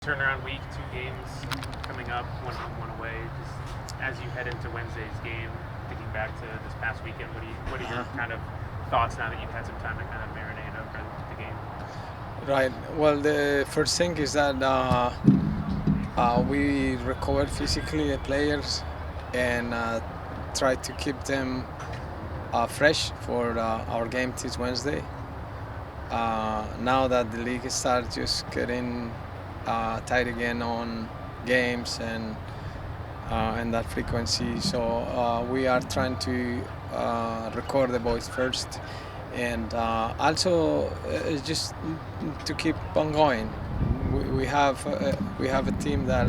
Turnaround week, 2 games coming up, one home, one away. Just as you head into Wednesday's game, thinking back to this past weekend, what are your kind of thoughts now that you've had some time to kind of marinate over the game? Right. Well, the first thing is that we recovered physically the players and try to keep them fresh for our game this Wednesday. Now that the league starts just getting tight again on games and that frequency, so we are trying to record the boys first, and also it's just to keep on going. We have a team that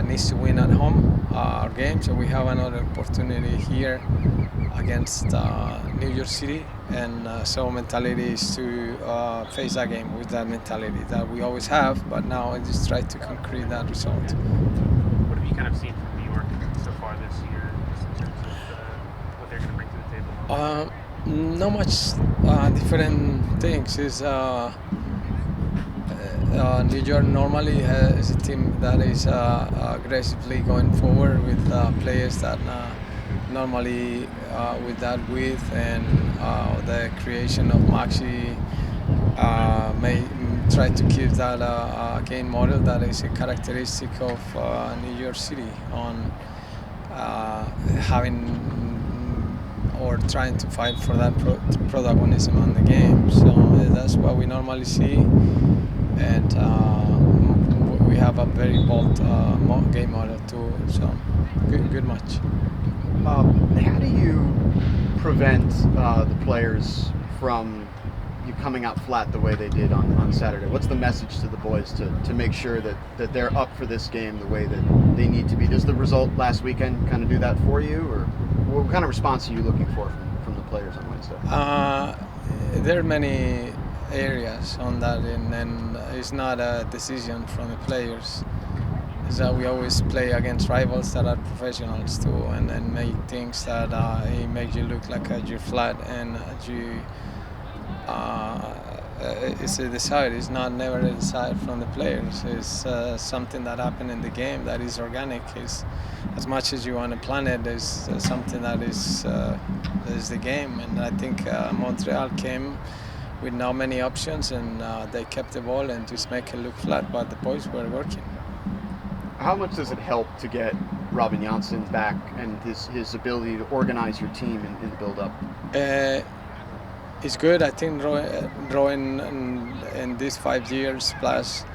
needs to win at home our game, so we have another opportunity here against New York City, and so mentality is to face that game with that mentality that we always have, but now I just try to concrete that result. What have you kind of seen from New York so far this year, just in terms of what they're going to bring to the table? Not much different things. Is New York normally is a team that is aggressively going forward with players that normally with that width and the creation of Maxi may try to keep that game model that is a characteristic of New York City on having or trying to fight for that protagonism on the game. So that's what we normally see, and we have a very bold game model too. So good match. How do you prevent the players from you coming out flat the way they did on Saturday? What's the message to the boys to make sure that they're up for this game the way that they need to be? Does the result last weekend kind of do that for you, or what kind of response are you looking for from the players on Wednesday? There are many areas on that, and it's not a decision from the players. Is that we always play against rivals that are professionals too, and make things that it makes you look like you're flat, and you it's a desire. It's not never a desire from the players. It's something that happened in the game that is organic. Is as much as you want to plan it, is something that is the game. And I think Montreal came with not many options, and they kept the ball and just make it look flat. But the boys were working. How much does it help to get Robin Janssen back and his ability to organize your team in the build-up? It's good. I think Rowan in these 5 years plus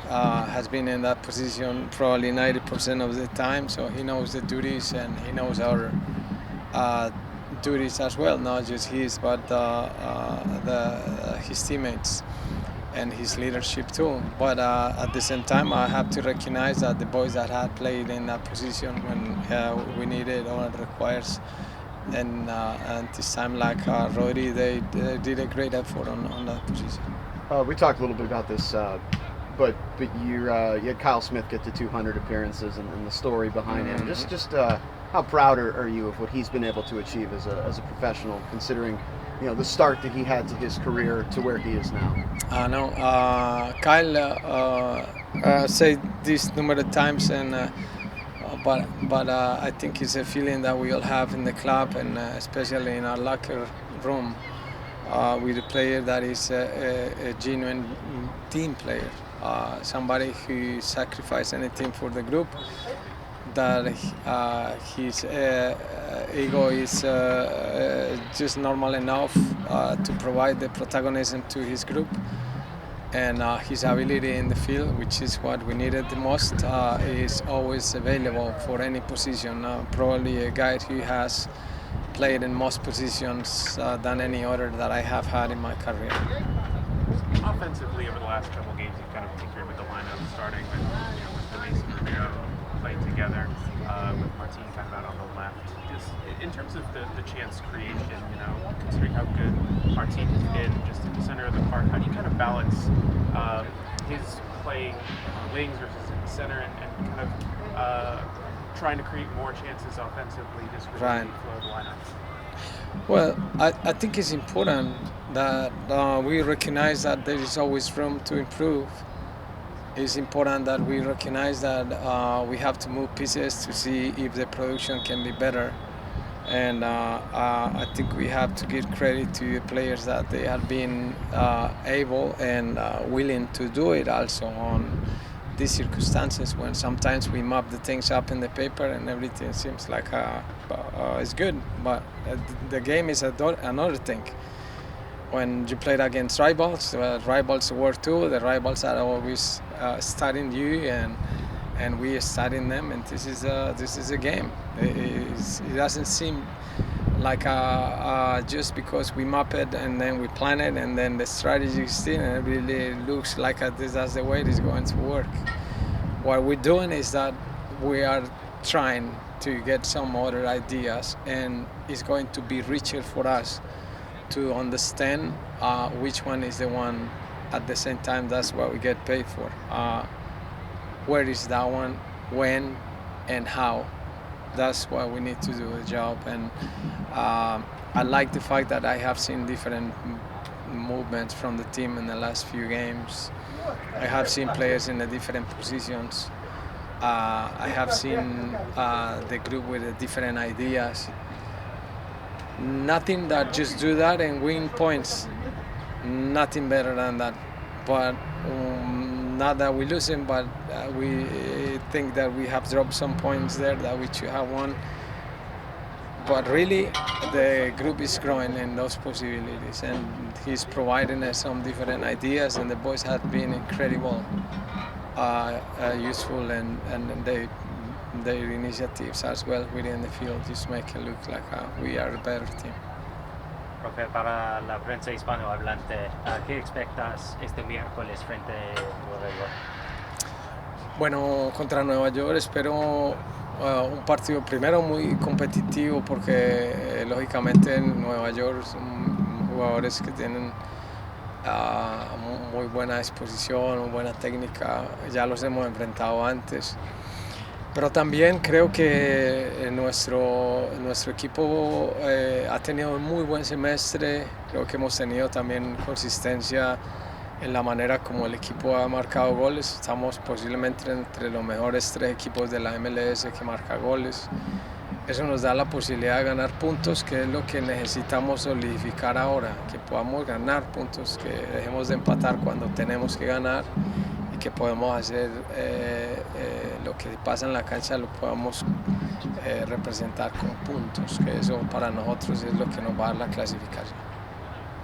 has been in that position probably 90% of the time. So he knows the duties and he knows our duties as well, not just his, but his teammates and his leadership too. But at the same time, I have to recognize that the boys that had played in that position when we needed or it requires. And this time, like Roddy, they did a great effort on that position. We talked a little bit about this, but you had Kyle Smith get to 200 appearances and the story behind him. Just how proud are you of what he's been able to achieve as a professional, considering the start that he had to his career to where he is now? I know Kyle said this numerous times, and. But I think it's a feeling that we all have in the club, and especially in our locker room, with a player that is a genuine team player, somebody who sacrifices anything for the group, that his ego is just normal enough to provide the protagonism to his group. And his ability in the field, which is what we needed the most, is always available for any position. Probably a guy who has played in most positions than any other that I have had in my career. Offensively, over the last couple of games, you've kind of tinkered with the lineup, starting with Mason Romero playing together, with Martin kind of out on the left. Just in terms of the chance creation, considering how good Martin has been just in the center of the park, how do you kind of balance his playing on the wings versus in the center, and kind of trying to create more chances offensively just with the flow of the lineup? Well, I think it's important that we recognize that there is always room to improve, it's important that we recognize that we have to move pieces to see if the production can be better. And I think we have to give credit to the players that they have been able and willing to do it also on these circumstances when sometimes we map the things up in the paper and everything seems like it's good, but the game is another thing. When you played against rivals, rivals work too. The rivals are always studying you, and we are studying them. And this is a game. It doesn't seem like just because we map it and then we plan it and then the strategy is still, and it really looks like that's the way it is going to work. What we're doing is that we are trying to get some other ideas, and it's going to be richer for us to understand which one is the one. At the same time, that's what we get paid for. Where is that one, when, and how? That's what we need to do the job. And I like the fact that I have seen different movements from the team in the last few games. I have seen players in the different positions. I have seen the group with the different ideas. Nothing that just do that and win points. Nothing better than that. But not that we lose him, but we think that we have dropped some points there that we should have won. But really, the group is growing in those possibilities, and he's providing us some different ideas, and the boys have been incredible, useful, and their initiatives as well within the field just make it look like we are a better team. Profe, para la prensa hispanohablante, ¿qué expectas este miércoles frente a Nueva York? Bueno, contra Nueva York espero un partido primero muy competitivo porque lógicamente en Nueva York son jugadores que tienen muy buena disposición, muy buena técnica, ya los hemos enfrentado antes. Pero también creo que nuestro equipo ha tenido un muy buen semestre. Creo que hemos tenido también consistencia en la manera como el equipo ha marcado goles. Estamos posiblemente entre los mejores 3 equipos de la MLS que marca goles. Eso nos da la posibilidad de ganar puntos, que es lo que necesitamos solidificar ahora, que podamos ganar puntos, que dejemos de empatar cuando tenemos que ganar, y que podemos hacer lo que pasa en la cancha lo podamos representar con puntos, que eso para nosotros es lo que nos va a dar la clasificación.